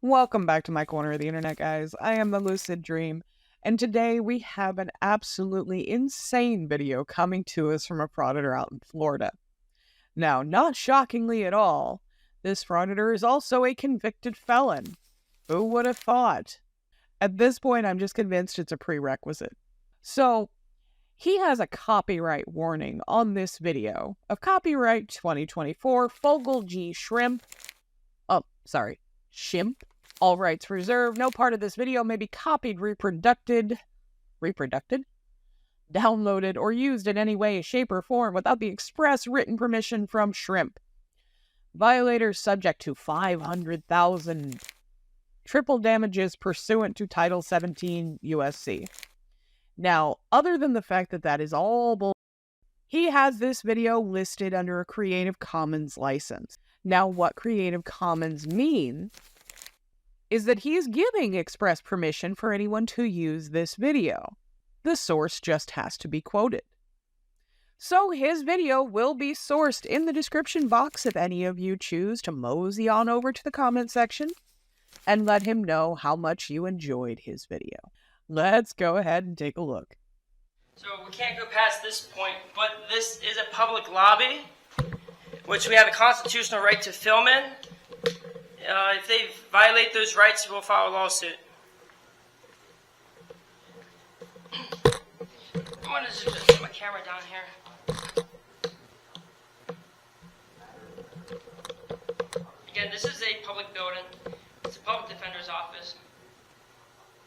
Welcome back to my corner of the internet, guys. I am the Lucid Dream, and today we have an absolutely insane video coming to us from a frauditor out in Florida. Now, not shockingly at all, this frauditor is also a convicted felon. Who would have thought? At this point, I'm just convinced it's a prerequisite. So, he has a copyright warning on this video of copyright 2024 Fogel G. Shrimp. Shimp. All rights reserved. No part of this video may be copied, reproduced, downloaded, or used in any way, shape, or form without the express written permission from Shrimp. Violators subject to 500,000 triple damages pursuant to Title 17 USC. Now, other than the fact that that is all bull, he has this video listed under a Creative Commons license. Now, what Creative Commons means is that he is giving express permission for anyone to use this video. The source just has to be quoted. So his video will be sourced in the description box if any of you choose to mosey on over to the comment section and let him know how much you enjoyed his video. Let's go ahead and take a look. So we can't go past this point, but this is a public lobby, which we have a constitutional right to film in. If they violate those rights, we'll file a lawsuit. I'm going to just put my camera down here. Again, this is a public building. It's a public defender's office.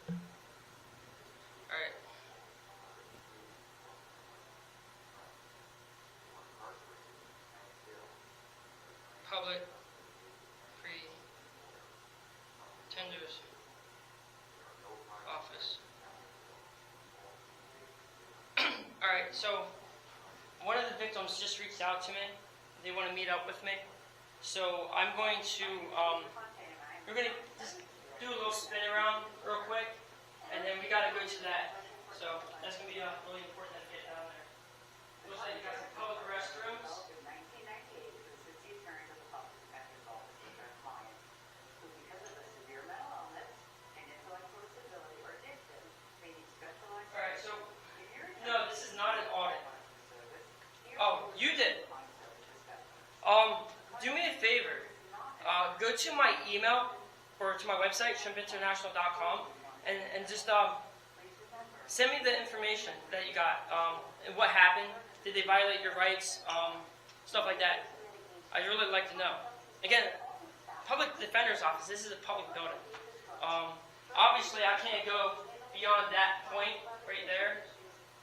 Alright. Public pretenders office. Alright, so one of the victims just reached out to me. They want to meet up with me. So I'm going to, we're going to just do a little spin around real quick, and then we got to go to that. So that's going to be really important to get down there. Looks like you got some public restrooms. Alright, so, no, this is not an audit. Oh, you did. Do me a favor. Go to my email or to my website, shrimpinternational.com, and just send me the information that you got. And what happened? Did they violate your rights? Stuff like that. I'd really like to know. Again, public defender's office. This is a public building. Obviously, I can't go beyond that point right there,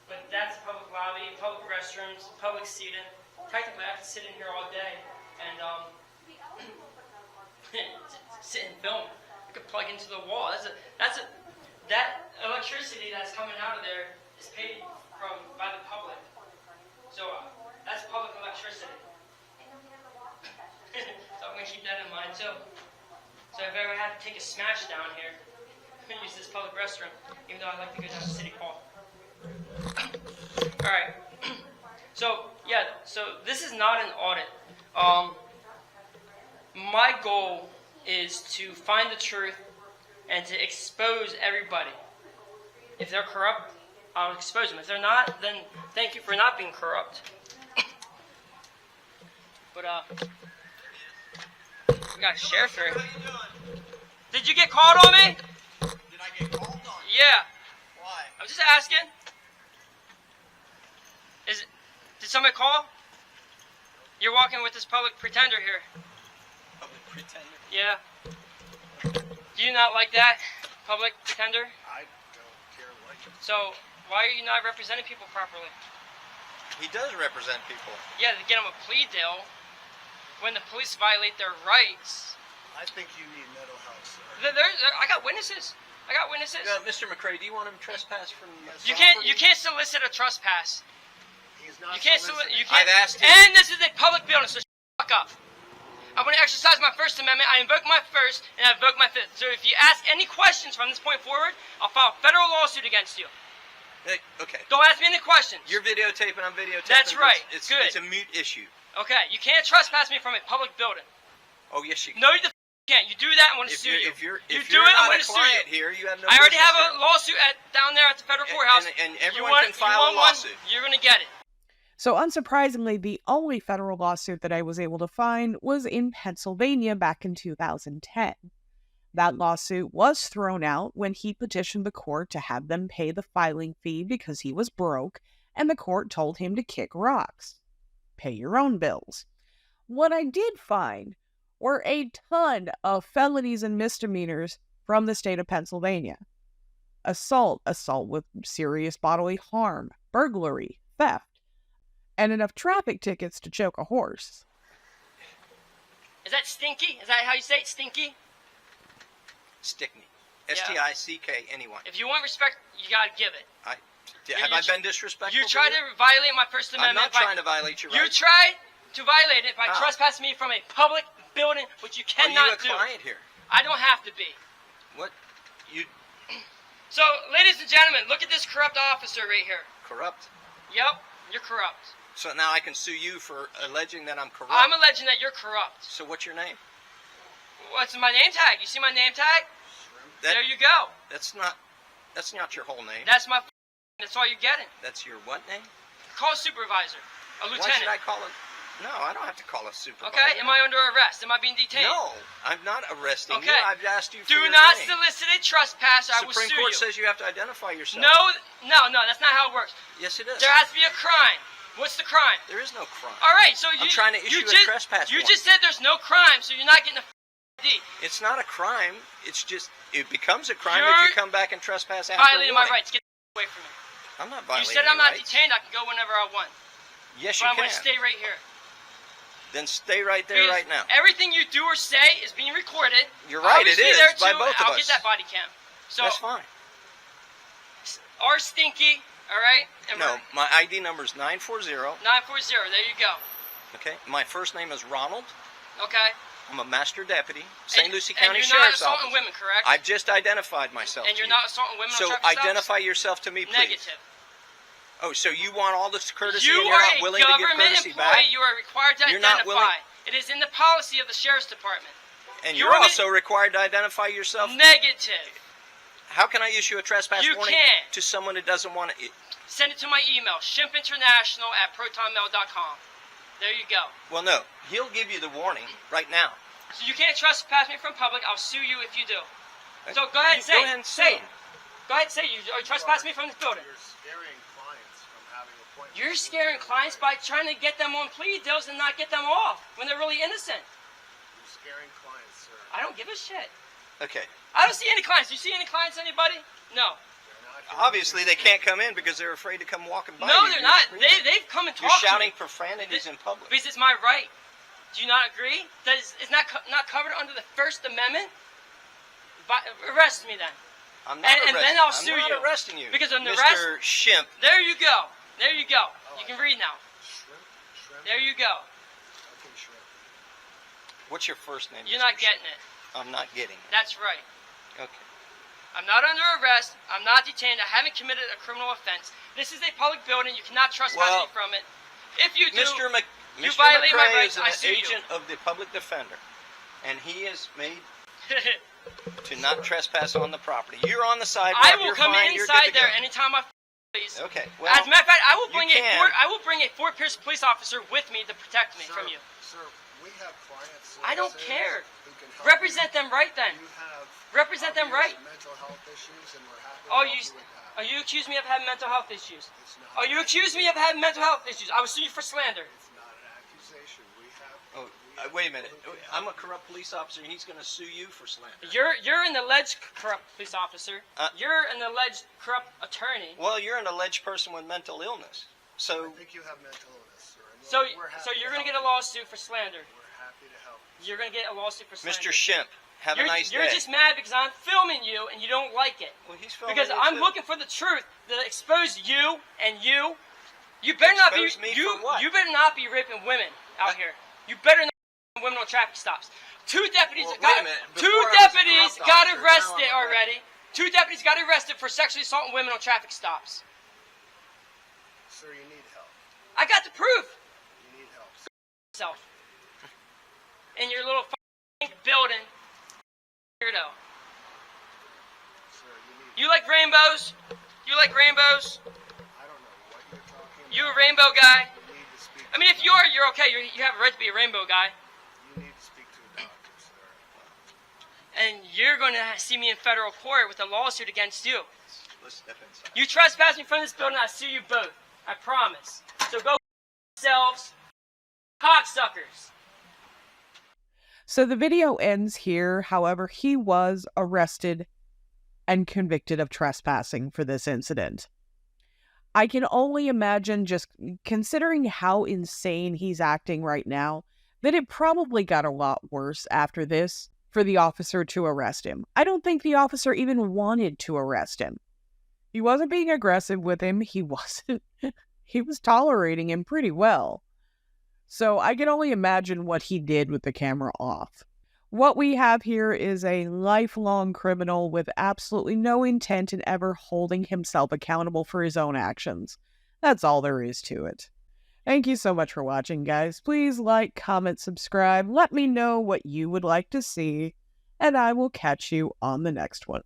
but that's a public lobby, public restrooms, public seating. Technically, I could sit in here all day and sit and film. I could plug into the wall. That electricity that's coming out of there is paid by the public. So that's public electricity. So I'm gonna keep that in mind too. So if I ever had to take a smash down here, I'm gonna use this public restroom, even though I like to go down to City Hall. Alright. So this is not an audit. My goal is to find the truth and to expose everybody. If they're corrupt, I'll expose them. If they're not, then thank you for not being corrupt. But we got a share through. Did you get called on me? Did I get called on? Yeah. Why? I'm just asking. Did somebody call? You're walking with this public pretender here. Public pretender? Yeah. Do you not like that? Public pretender? I don't care what you... So, why are you not representing people properly? He does represent people. Yeah, to get them a plea deal when the police violate their rights. I think you need mental health, sir. I got witnesses. Mr. McCrae, do you want him trespass from... You can't solicit a trespass. He's not You can't I've asked him. And this is a public building, so fuck up. I'm going to exercise my First Amendment. I invoke my First, and I invoke my Fifth. So if you ask any questions from this point forward, I'll file a federal lawsuit against you. Hey, okay. Don't ask me any questions. You're videotaping, I'm videotaping. That's right. Good. It's a moot issue. Okay, you can't trespass me from a public building. Oh, yes, you can. No, you can't. You do that, I'm going to If sue you're, you. if you're, You if do you're it, I'm not going a to sue client you. here, you have no I already business have a here. lawsuit down there at the federal courthouse. And everyone can file a lawsuit. You're going to get it. So, unsurprisingly, the only federal lawsuit that I was able to find was in Pennsylvania back in 2010. That lawsuit was thrown out when he petitioned the court to have them pay the filing fee because he was broke, and the court told him to kick rocks. Pay your own bills. What I did find were a ton of felonies and misdemeanors from the state of Pennsylvania. Assault with serious bodily harm, burglary, theft, and enough traffic tickets to choke a horse. Is that stinky? Is that how you say it, stinky? Stickney. Yeah. S-T-I-C-K, anyone. If you want respect, you got to give it. Have I been disrespectful? You tried to violate my First Amendment. I'm not trying to violate your You rights. tried to violate it by How? trespassing me from a public building, which you cannot do. Are you a client here? I don't have to be. What? You So, ladies and gentlemen, look at this corrupt officer right here. corrupt? Yep, you're corrupt. So now I can sue you for alleging that I'm corrupt? I'm alleging that you're corrupt. So what's your name? What's my name tag? You see my name tag? There you go. That's not your whole name. That's my. That's all you're getting. That's your what name? Call a supervisor, a Why lieutenant. should I call it? No, I don't have to call a supervisor. Okay, am I under arrest? Am I being detained? No, I'm not arresting you. Okay. I've asked you for Do your not name. solicit a trespass. I will Supreme sue Court you. says you have to identify yourself. No, that's not how it works. Yes, it is. There has to be a crime. What's the crime? There is no crime. All right, so I'm trying to issue a trespass You warrant. just said there's no crime, so you're not getting a ID. It's not a crime. It's just it becomes a crime You're if you come back and trespass after violating my warning. rights. Get away from me. I'm not You violating said I'm your not rights. detained. I can go whenever I want. Yes, But you I'm can. going to stay right here. Then stay right there, Because right now. Everything you do or say is being recorded. You're right, it Obviously is, there by too. both of I'll us. get that body cam. So That's fine. R Stinky, all right? And No, my ID number is 940. 940. There you go. Okay, my first name is Ronald. Okay. I'm a master deputy, St. Lucie And County you're not Sheriff's assaulting Office. women, correct? I've just identified myself. And to you're you. not assaulting women So on traffic stops? identify yourself to me, please. Negative. Oh, so you want all this courtesy You and you're are not a willing to give government courtesy employee. back? You are required to You're not willing- identify. It is in the policy of the Sheriff's Department. And You you're want me- also required to identify yourself? Negative. How can I issue a trespass You warning can't. to someone that doesn't want to? Send it to my email, shimpinternational@protonmail.com. There you go. Well, no. He'll give you the warning right now. So you can't trespass me from public. I'll sue you if you do. So go ahead and say Go it. ahead and Say sue it. him. Go ahead and say it. You trespass me from this building. You're scaring clients from having appointments. You're scaring clients by trying to get them on plea deals and not get them off when they're really innocent. You're scaring clients, sir. I don't give a shit. Okay. I don't see any clients. Do you see any clients, anybody? No. They're not Obviously, they can't come in because they're afraid to come walking by. No, you. they're You're not. screaming. They've come and You're talked shouting to me. profanities in public. Because it's my right. Do you not agree? That is not covered under the First Amendment? Arrest me then. I'm not and arresting then I'll I'm sue not you. arresting you. Because an Mr. arrest- Shimp. There you go. There you go. You can read now. Shrimp? There you go. Okay, shrimp. What's your first name? You're Mr. not getting Shimp? it. I'm not getting it. That's right. Okay. I'm not under arrest. I'm not detained. I haven't committed a criminal offense. This is a public building. You cannot trespass Well, me from it. If you do, you Mr. violate my McRae rights. is I an sue you. agent of the public defender, and he is made to not trespass on the property. You're on the sidewalk. I will you're come fine, you're good inside to there go. anytime I please. Okay. Well, As a matter of fact, I will you bring can. I will bring a Fort Pierce police officer with me to protect me from you. Sir, we have clients. I don't citizens care. who can help Represent them right then. You have Represent them obvious right. mental health issues, and we're happy to Oh, help you with that. are you accuse me of having mental health issues? It's not Oh, you accuse me of having mental health issues. I will sue you for slander. It's not an accusation. We have. Oh, wait a minute. I'm a corrupt police officer, and he's going to sue you for slander. You're an alleged corrupt police officer. You're an alleged corrupt attorney. Well, you're an alleged person with mental illness. I So, think you have mental illness, sir. and So we're happy so you're to gonna get help a lawsuit for slander. you. We're happy to help. You're gonna get a lawsuit for slander. Mr. Shimp, have you're, a nice you're day. just mad because I'm filming you and you don't like it. Well, he's filming Because you I'm too. looking for the truth to expose you and you. You better not be Expose me you. for what? You better not be raping women out here. You better not be raping women on traffic stops. Two deputies Well, got wait a minute. two Before I was a deputies corrupt got officer, now arrested I'm a already. Two deputies got arrested for sexually assaulting women on traffic stops. Sir, you need help. I got the proof. You need help. Yourself in your little building weirdo. Sir, You like rainbows? You like rainbows? I don't know what you're talking about. You a rainbow guy? You need to speak I mean, if you're okay. You have a right to be a rainbow guy. you need to speak to a doctor, sir. And you're going to see me in federal court with a lawsuit against you. Let's step inside. You trespass me from this building, I'll sue you both. I promise. So go yourselves, cocksuckers. So the video ends here. However, he was arrested and convicted of trespassing for this incident. I can only imagine, just considering how insane he's acting right now, that it probably got a lot worse after this for the officer to arrest him. I don't think the officer even wanted to arrest him. He wasn't being aggressive with him. He wasn't. He was tolerating him pretty well. So I can only imagine what he did with the camera off. What we have here is a lifelong criminal with absolutely no intent in ever holding himself accountable for his own actions. That's all there is to it. Thank you so much for watching, guys. Please like, comment, subscribe. Let me know what you would like to see, and I will catch you on the next one.